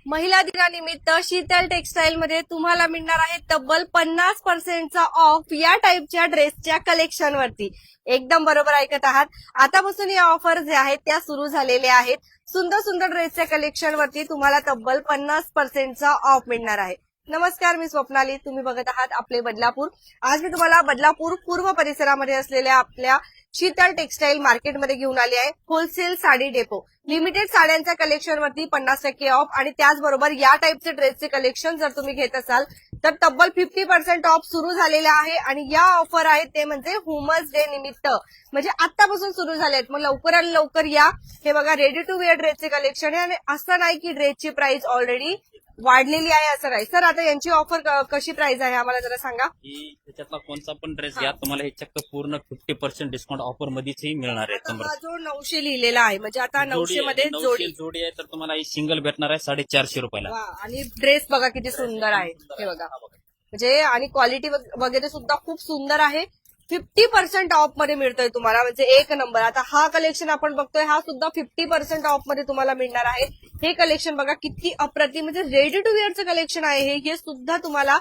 महिला दिनानिमित्त शीतल टेक्सटाईल मध्ये तुम्हाला मिळणार आहे तब्बल 50% ऑफ या टाईपच्या ड्रेसच्या कलेक्शन वरती. एकदम बरोबर ऐकत आहात. आतापासून या ऑफर जे आहेत त्या सुरू झालेल्या आहेत. सुंदर सुंदर ड्रेसच्या कलेक्शन वरती तुम्हाला तब्बल 50% ऑफ मिळणार आहे. नमस्कार, मी स्वप्नाली. तुम्ही बघत आहात आपले बदलापूर. आज मी तुम्हाला बदलापूर पूर्व परिसरामध्ये असलेल्या आपल्या शीतल टेक्सटाईल मार्केटमध्ये घेऊन आली आहे. Wholesale sari depot. लिमिटेड साड्यांच्या कलेक्शन वरती 50% ऑफ आणि त्याचबरोबर या टाईपचे ड्रेसचे कलेक्शन जर तुम्ही घेत असाल तर तब्बल 50% ऑफ सुरू झालेले आहे. आणि या ऑफर आहेत ते म्हणजे वुमन्स डे निमित्त, म्हणजे आतापासून सुरू झाले आहेत. मग लवकर आणि लवकर या. हे बघा, रेडी टू वेअर ड्रेसचे कलेक्शन आहे आणि असं नाही की ड्रेसची प्राइस ऑलरेडी वाढलेली आहे असं नाही. सर, आता यांची ऑफर कशी प्राइस आहे आम्हाला जरा सांगा. की त्याच्यातला कोणता पण ड्रेस घ्या, तुम्हाला हे चक्क पूर्ण 50% डिस्काउंट ऑफर मध्येच मिळणार आहे. हा जो 900 लिहिलेला आहे, म्हणजे आता 900 मध्ये जोडी आहे तर तुम्हाला ही सिंगल भेटणार आहे 450 रुपयाला. वा, आणि ड्रेस बघा किती सुंदर आहे. हे बघा, म्हणजे आणि क्वालिटी वगैरे सुद्धा खूप सुंदर आहे. 50% ऑफ मध्ये मिळतोय तुम्हाला, म्हणजे एक नंबर. आता हा कलेक्शन आपण बघतोय, हा सुद्धा 50% ऑफ मध्ये तुम्हाला मिळणार आहे. हे कलेक्शन बघा किती अप्रतिम, म्हणजे रेडी टू वेअरचं कलेक्शन आहे हे सुद्धा तुम्हाला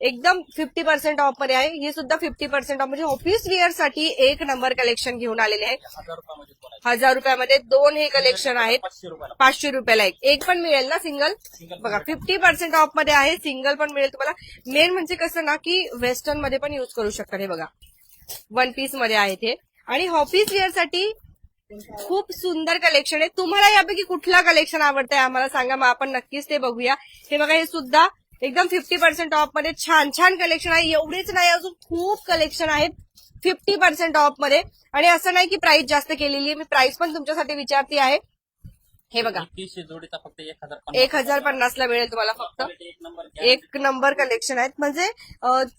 एकदम 50% ऑफ मध्ये आहे. हे सुद्धा 50% ऑफ, म्हणजे ऑफिस वेअर साठी एक नंबर कलेक्शन घेऊन आलेले आहे. 1000 रुपयामध्ये दोन हे कलेक्शन आहेत. 500 रुपयाला एक पण मिळेल ना सिंगल. बघा 50% ऑफ मध्ये आहे, सिंगल पण मिळेल तुम्हाला. मेन म्हणजे कसं ना की वेस्टर्न मध्ये पण युज करू शकता. हे बघा वन पीस मध्ये आहे ते, आणि ऑफिस वेअर साठी खूप सुंदर कलेक्शन आहे. तुम्हाला यापैकी कुठला कलेक्शन आवडतंय आम्हाला सांगा, मग आपण नक्कीच ते बघूया. हे बघा, हे सुद्धा एकदम 50% ऑफ मध्ये छान छान कलेक्शन आहे. एवढेच नाही, अजून खूप कलेक्शन आहेत 50% ऑफ मध्ये. आणि असं नाही की प्राइस जास्त केलेली आहे, मी प्राइस पण तुमच्यासाठी विचारते आहे. हे बघा, 30 जोडीचा फक्त 1050 ला मिळेल तुम्हाला. फक्त एक नंबर कलेक्शन आहेत. म्हणजे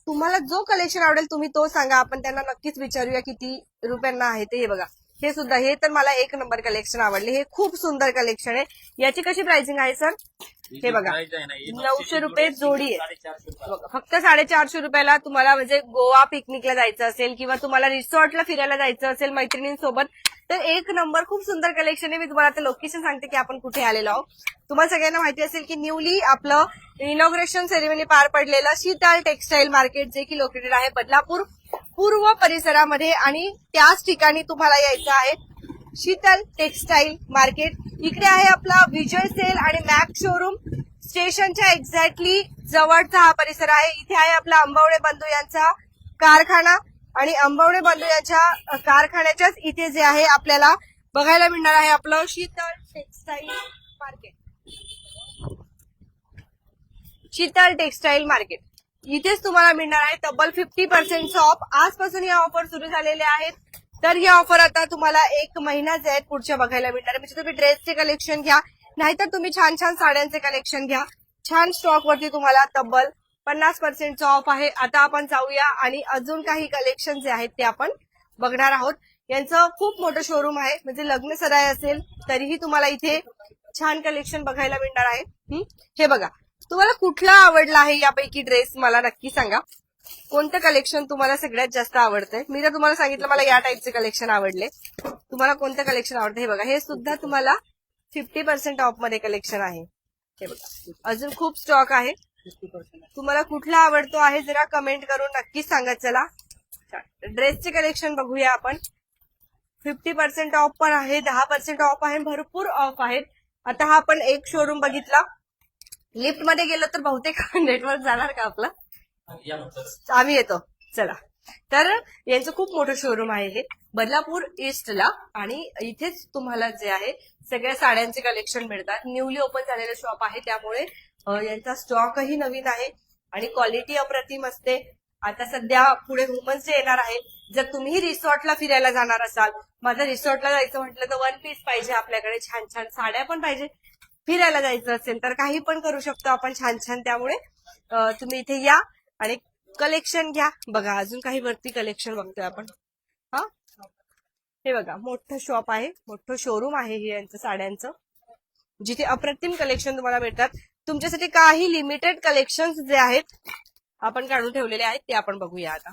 तुम्हाला जो कलेक्शन आवडेल तुम्ही तो सांगा, आपण त्यांना नक्कीच विचारूया किती रुपयांना आहे ते. हे बघा, हे सुद्धा, हे तर मला एक नंबर कलेक्शन आवडले. हे खूप सुंदर कलेक्शन आहे. याची कशी प्राइसिंग आहे सर? हे बघा, 900 रुपये जोडी आहे. फक्त 450 रुपयाला तुम्हाला, म्हणजे गोवा पिकनिकला जायचं असेल किंवा तुम्हाला रिसॉर्टला फिरायला जायचं असेल मैत्रिणींसोबत, तर एक नंबर खूप सुंदर कलेक्शन आहे. मी तुम्हाला आता लोकेशन सांगते की आपण कुठे आलेलो आहोत. तुम्हाला सगळ्यांना माहिती असेल की न्यूली आपलं इनॉग्रेशन सेरेमनी पार पडलेलं शीतल टेक्सटाईल मार्केट, जे की लोकेटेड आहे बदलापूर पूर्व परिसरामध्ये, आणि त्याच ठिकाणी तुम्हाला यायचं आहे. शीतल टेक्सटाईल मार्केट इकडे आहे आपला विजय सेल आणि मॅक्स शोरूम. स्टेशनच्या एक्झॅक्टली जवळचा हा परिसर आहे. इथे आहे आपला अंबवणे बंधू यांचा कारखाना, आणि अंबवणे बंधू यांच्या कारखान्याच्याच इथे जे आहे आपल्याला बघायला मिळणार आहे आपलं Sheetal textile market. Sheetal textile market इथेच तुम्हाला मिळणार आहे तब्बल 50% ऑफ. आजपासून या ऑफर सुरू झालेल्या आहेत. तर ही ऑफर आता तुम्हाला एक महिनाच आहेत पुढच्या बघायला मिळणार आहे. म्हणजे तुम्ही ड्रेसचे कलेक्शन घ्या, नाहीतर तुम्ही छान छान साड्यांचे कलेक्शन घ्या. छान स्टॉक वरती तुम्हाला तब्बल 50% ऑफ आहे. आता आपण जाऊया आणि अजून काही कलेक्शन जे आहेत ते आपण बघणार आहोत. यांचं खूप मोठं शोरूम आहे, म्हणजे लग्न सराई असेल तरीही तुम्हाला इथे छान कलेक्शन बघायला मिळणार आहे. हे बघा, तुम्हाला कुठला आवडला आहे यापैकी ड्रेस मला नक्की सांगा. कोणतं कलेक्शन तुम्हाला सगळ्यात जास्त आवडतंय? मी तर तुम्हाला सांगितलं मला या टाईपचे कलेक्शन आवडले. तुम्हाला कोणतं कलेक्शन आवडतं? हे बघा, हे सुद्धा तुम्हाला 50% ऑफ मध्ये कलेक्शन आहे. हे बघा, अजून खूप स्टॉक आहे. तुम्हाला कुठला आवडतो आहे जरा कमेंट करून नक्कीच सांगा. चला ड्रेसचे कलेक्शन बघूया आपण. 50% ऑफ पण आहे, 10% ऑफ आहे, भरपूर ऑफ आहेत. आता हा आपण एक शोरूम बघितला. लिफ्ट मध्ये गेलो तर बहुतेक नेटवर्क जाणार का आपला? आम्ही येतो, चला. तर यांचं खूप मोठं शोरूम आहे हे बदलापूर ईस्टला, आणि इथेच तुम्हाला जे आहे सगळ्या साड्यांचे कलेक्शन मिळतात. न्यूली ओपन झालेलं शॉप आहे, त्यामुळे यांचा स्टॉकही नवीन आहे आणि क्वालिटी अप्रतिम असते. आता सध्या पुढे वुमन्स डे येणार आहे. जर तुम्ही रिसॉर्टला फिरायला जाणार असाल, माझं रिसॉर्टला जायचं म्हटलं तर वन पीस पाहिजे आपल्याकडे, छान छान साड्या पण पाहिजे. फिरायला जायचं असेल तर काही पण करू शकतो आपण छान छान. त्यामुळे तुम्ही इथे या आणि कलेक्शन घ्या. बघा, अजून काही वरती कलेक्शन बघतोय आपण. हा, हे बघा, मोठं शॉप आहे, मोठं शोरूम आहे हे यांचं साड्यांचं, जिथे अप्रतिम कलेक्शन तुम्हाला मिळतात. तुमच्यासाठी काही लिमिटेड कलेक्शन जे आहेत आपण काढून ठेवलेले आहेत ते आपण बघूया आता.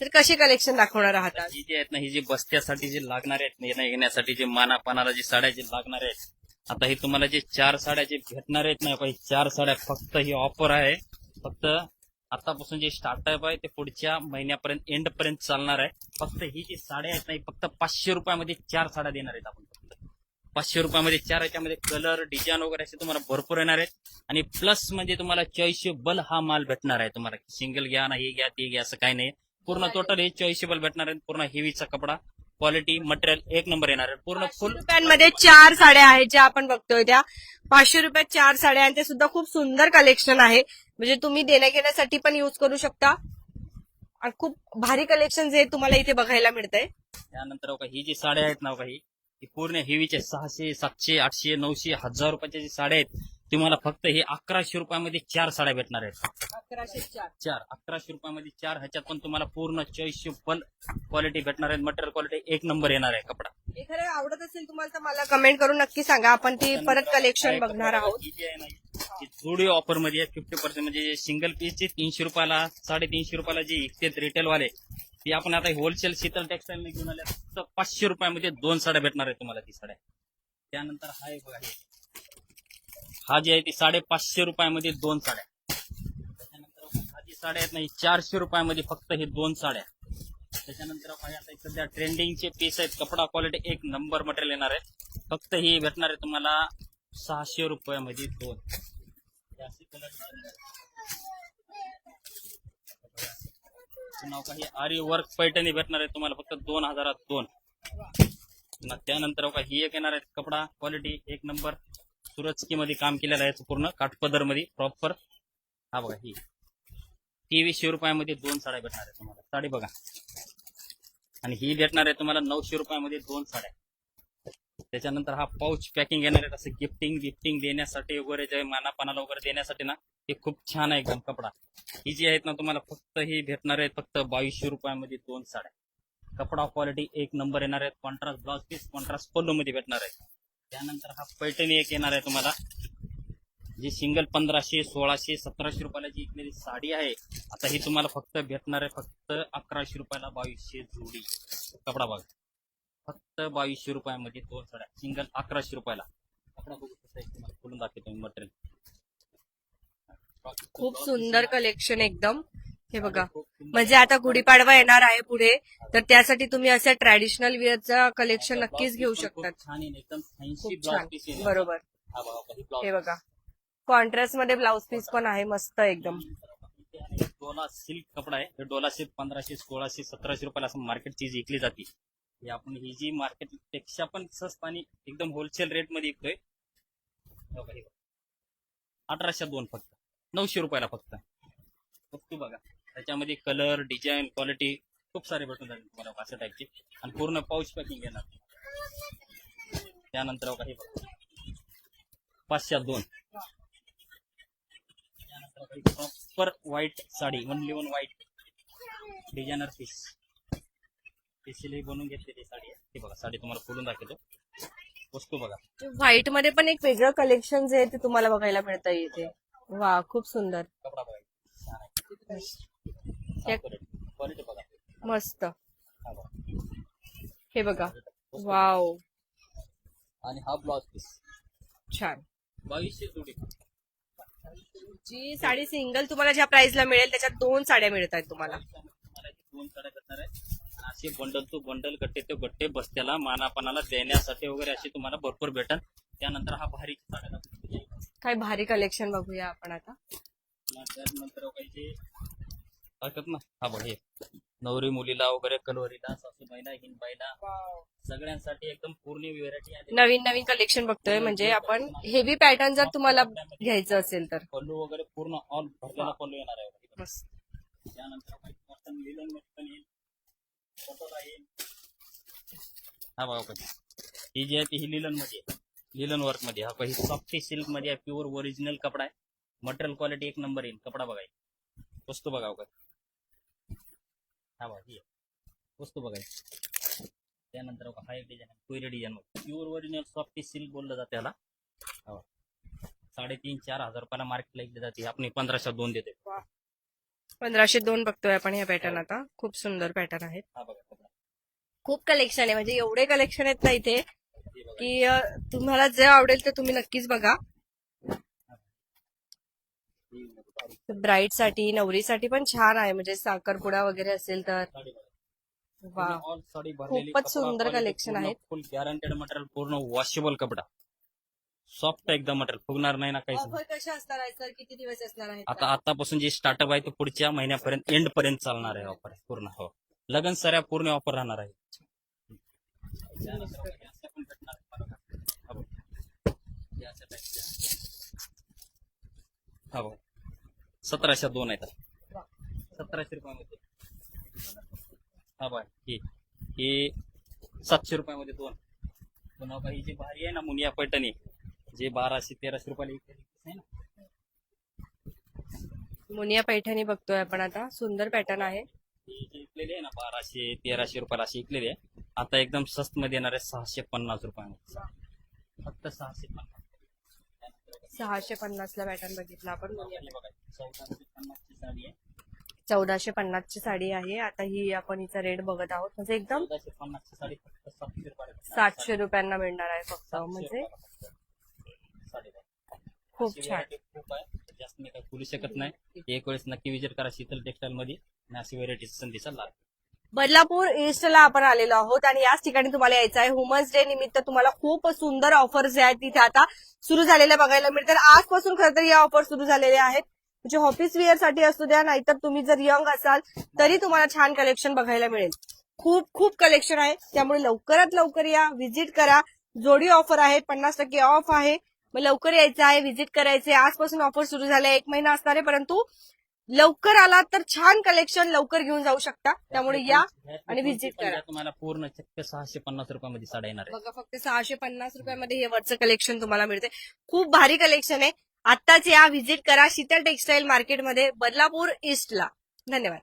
तर कसे कलेक्शन दाखवणार आहात आज? ही जे आहेत ना, ही जे बस्त्यासाठी जे लागणारे आहेत येण्यासाठी, जे मानापानाला जे साड्या जे लागणार आहेत, आता हे तुम्हाला जे 4 साड्या जे भेटणार आहेत ना, काही 4 साड्या फक्त ही ऑफर आहे. फक्त आतापासून जे स्टार्टअप आहे ते पुढच्या महिन्यापर्यंत एंड पर्यंत चालणार आहे. फक्त ही जी साड्या आहेत ना, फक्त 500 रुपयामध्ये 4 साड्या देणार आहेत आपण. फक्त 500 रुपयामध्ये 4, याच्यामध्ये कलर डिझाईन वगैरे असे तुम्हाला भरपूर येणार आहेत. आणि प्लस म्हणजे तुम्हाला चॉईसेबल हा माल भेटणार आहे तुम्हाला. सिंगल घ्या ना, हे घ्या ते घ्या असं काही नाही. पूर्ण टोटल हे चॉईसेबल भेटणार आहे. पूर्ण हेवीचा कपडा, क्वालिटी, मटेरियल एक नंबर येणार आहे. पूर्ण फुल रुपयांमध्ये 4 साड्या आहेत ज्या आपण बघतोय त्या 500 रुपयात 4 साड्या, आणि ते सुद्धा खूप सुंदर कलेक्शन आहे. म्हणजे तुम्ही देण्या घेण्यासाठी पण युज करू शकता. आणि खूप भारी कलेक्शन जे तुम्हाला इथे बघायला मिळतंय. त्यानंतर बघा ही जी साड्या आहेत ना, बघा ही पूर्ण हेवीचे 600, 700, 800, 900, 1000 रुपयाच्या जी साड्या आहेत तुम्हाला फक्त हे 1100 रुपयामध्ये 4 साड्या भेटणार आहेत. 1100 रुपयामध्ये 4. ह्याच्यात पण तुम्हाला पूर्ण चॉईसेबल क्वालिटी भेटणार आहे. मटेरियल क्वालिटी एक नंबर येणार आहे. कपडा एखाद्या आवडत असेल तुम्हाला तर मला कमेंट करून नक्की सांगा. आपण ती परत कलेक्शन बघणार आहोत. ही जी आहे ना, ही जोडी ऑफर मध्ये आहे 50%. म्हणजे सिंगल पीसची 300 रुपयाला, 350 रुपयाला जी विकते रिटेल वाले, ती आपण आता होलसेल शीतल टेक्सटाईल घेऊन आले. फक्त 500 रुपयामध्ये 2 साड्या भेटणार आहेत तुम्हाला ती साड्या. त्यानंतर हा एक बघा, हा जी आहे ती 550 रुपयामध्ये 2 साड्या. त्याच्यानंतर हा जी साड्या आहेत ना, ही 400 रुपयामध्ये फक्त हे 2 साड्या. त्याच्यानंतर आता सध्या ट्रेंडिंगचे पीस आहेत. कपडा क्वालिटी एक नंबर मटेरियल येणार आहे. फक्त ही भेटणार आहे तुम्हाला 600 रुपयामध्ये 2. नाव काही आरी वर्क पैठणी भेटणार आहे तुम्हाला फक्त 2000 2. त्यानंतर बघा ही एक येणार आहे. कपडा क्वालिटी एक नंबर सुरजकी मध्ये काम केलेलं आहे पूर्ण काठपदर मध्ये प्रॉपर. हा बघा ही 2300 रुपयामध्ये 2 साड्या भेटणार आहे तुम्हाला. साडी बघा. आणि ही भेटणार आहे तुम्हाला 900 रुपयामध्ये 2 साड्या. त्याच्यानंतर हा पाऊच पॅकिंग येणार आहे. असं गिफ्टिंग देण्यासाठी वगैरे, जे मानापानाला वगैरे देण्यासाठी ना, हे खूप छान आहे एकदम कपडा. ही जी आहेत ना तुम्हाला फक्त ही भेटणार आहेत फक्त 2200 रुपयामध्ये 2 साड्या. कपडा क्वालिटी एक नंबर येणार आहे. कॉन्ट्रास्ट ब्लाउज पीस, कॉन्ट्रास्ट पल्लू मध्ये भेटणार आहे. त्यानंतर हा पैठणी एक येणार आहे तुम्हाला, जी सिंगल 1500, 1600, 1700 रुपयाला जी विकलेली साडी आहे, आता ही तुम्हाला फक्त भेटणार आहे फक्त 1100 रुपयाला 2200 जोडी. कपडा बघा, फक्त 2200 रुपयामध्ये 2 साड्या, सिंगल 1100 रुपयाला. कपडा बघू कसं आहे तुम्हाला खोलून दाखवतो मटेरियल. खूप सुंदर कलेक्शन एकदम. हे बघा, म्हणजे आता गुढीपाडवा येणार आहे पुढे, तर त्यासाठी तुम्ही असं ट्रॅडिशनल वेअरचं कलेक्शन नक्कीच घेऊ शकतात. छान आहे एकदम फॅन्सी खूप ब्लाउज छान. पीस आहे. बरोबर. हा बघा कधी ब्लाउज. हे बघा, कॉन्ट्रास्ट मध्ये ब्लाउज पीस पण आहे मस्त एकदम. डोला सिल्क कपडा आहे. हे डोला सिल्क 1500, 1600, 1700 रुपयाला असं मार्केट चीज विकली जाते. ही आपण ही जी मार्केट पेक्षा पण स्वस्त आणि एकदम होलसेल रेट मध्ये विकतोय. 1802 फक्त 900 रुपयाला फक्त. वस्तू बघा, त्याच्यामध्ये कलर डिझाईन क्वालिटी खूप सारे भेटून जातील तुम्हाला अशा टाईपची. आणि पूर्ण पाऊच पॅकिंग येणार. त्यानंतर बघा हे बघा 502. त्यानंतर proper white sari, 1 white designer piece specially बनवून घेतलेली साडी आहे. हे बघा साडी तुम्हाला खोलून दाखवतो. वस्तू बघा, व्हाईट मध्ये पण एक वेगळं कलेक्शन जे आहे ते तुम्हाला बघायला मिळतं इथे. वा, खूप सुंदर. कपडा बघा छान हे- आहे. क्वालिटी बघा मस्त. हा बघा. हे बघा, वाव, आणि हा ब्लाउज पीस छान. 2200 जोडी. जी साडी सिंगल तुम्हाला ज्या प्राइसला मिळेल त्याच्यात 2 साड्या मिळत आहेत तुम्हाला. तुम्हाला 2 साड्या भेटणार आहे. असे बंडल टू बंडल, गट्टे ते गट्टे, बस्त्याला मानापानाला देण्यासाठी वगैरे असे तुम्हाला भरपूर भेटल. त्यानंतर हा भारी साड्या काय भारी कलेक्शन बघूया आपण आता. त्यानंतर काही टाकत ना, हा बघ हे नवरी मुलीला वगैरे, कलवरीला, सासूबाईला, हिनबाईला, सगळ्यांसाठी एकदम पूर्ण व्हेरायटी आहे. नवीन नवीन कलेक्शन बघतोय. म्हणजे आपण हेवी पॅटर्न जर तुम्हाला घ्यायचं असेल तर पल्लू वगैरे पूर्ण ऑल भरलेला पल्लू येणार आहे. मस्त. त्यानंतर लिलन पण येईल, पटोला येईल. हा बघा कधी ही जी आहे ती ही लिलन मध्ये, लिलन वर्क मध्ये. हा काही सॉफ्टी सिल्क मध्ये आहे. प्युअर ओरिजिनल कपडा आहे. मटेरियल क्वालिटी एक नंबर येईल. कपडा बघा, वस्तू बघा का. हा बघा ही वस्तू बघा. त्यानंतर हा एक डिझाईन, कोयरी डिझाईन मध्ये प्युअर ओरिजिनल सॉफ्टी सिल्क बोललं जाते याला. 3,500-4,000 रुपयाला मार्केटला विकली जाते. आपण 1502 देते. 1502 बघतोय आपण हे पॅटर्न आता. खूप सुंदर पॅटर्न आहेत. हा बघा कपडा. खूप कलेक्शन आहे. म्हणजे एवढे कलेक्शन आहेत ना इथे की तुम्हाला जे आवडेल ते तुम्ही नक्कीच बघा. ब्राईड साठी नवरीसाठी पण छान आहे, म्हणजे साखरपुडा वगैरे असेल तर. वा, ऑल साडी भरलेली, खूपच सुंदर collection आहेत. फुल गॅरंटेड मटेरियल, पूर्ण वॉशेबल कपडा, सॉफ्ट एकदम मटेरियल, फुगणार नाही ना काहीच नाही. ऑफर कशा असणार आहे सर, किती दिवस असणार आहे? आता आतापासून जे स्टार्टअप आहे तो पुढच्या महिन्यापर्यंत एंड पर्यंत चालणार आहे ऑफर पूर्ण. हो, लगन सऱ्या पूर्ण ऑफर राहणार आहे. त्यानंतर बघा, असं पण भेटणार आहे बघा. हो. हे अशा type च्या. हो, 1700 दोन आहेत, 1700 रुपयामध्ये. हा बाय, हे 700 रुपयामध्ये दोन. पुन्हा बघा, ही जी भारी आहे ना मुनिया पैठणी, जे 1200-1300 रुपयाला आहे ना. मुनिया पैठणी बघतोय आपण आता, सुंदर पॅटर्न आहे. ही जी विकलेली आहे ना 1200-1300 रुपयाला अशी विकलेली आहे, आता एकदम स्वस्त मध्ये येणार आहे 650 रुपयामध्ये, फक्त 650. 650 ला पॅटर्न बघितला आपण. हे बघा, 1450 ची साडी आहे. 1450 ची साडी आहे. आता ही आपण हिचा रेट बघत आहोत, म्हणजे एकदम 1450 ची साडी फक्त 700 रुपयाला. 700 रुपयांना मिळणार आहे फक्त, म्हणजे साडी खूप अशी छान. variety खूप आहे, जास्त मी काही बोलू शकत नाही. एक वेळेस नक्की विजिट करा शीतल टेक्सटाईल मध्ये, आणि अशी व्हेरायटीचा संधीचा लाभ. बदलापूर ईस्टला आपण आलेलो आहोत आणि याच ठिकाणी तुम्हाला यायचं आहे. वुमन्स डे निमित्त तुम्हाला खूप सुंदर ऑफर्स आहेत तिथे आता सुरू झालेल्या बघायला मिळतात. आजपासून खरं तर या ऑफर सुरू झालेल्या आहेत, म्हणजे ऑफिस वेअर साठी असू द्या, नाहीतर तुम्ही जर यंग असाल तरी तुम्हाला छान कलेक्शन बघायला मिळेल. खूप खूप कलेक्शन आहे, त्यामुळे लवकरात लवकर या, व्हिजिट करा. जोडी ऑफर आहे, 50% ऑफ आहे. मग लवकर यायचं आहे, व्हिजिट करायचे. आजपासून ऑफर सुरू झाले, 1 महिना असणार आहे, परंतु लवकर आलात तर छान कलेक्शन लवकर घेऊन जाऊ शकता. त्यामुळे या आणि व्हिजिट करा. तुम्हाला पूर्ण चक्क 650 रुपयामध्ये साड्या येणार आहे. बघा, फक्त 650 रुपयामध्ये हे वरचं कलेक्शन तुम्हाला मिळते. खूप भारी कलेक्शन आहे. आत्ताच या, व्हिजिट करा शीतल टेक्सटाईल मार्केटमध्ये, बदलापूर ईस्टला. धन्यवाद.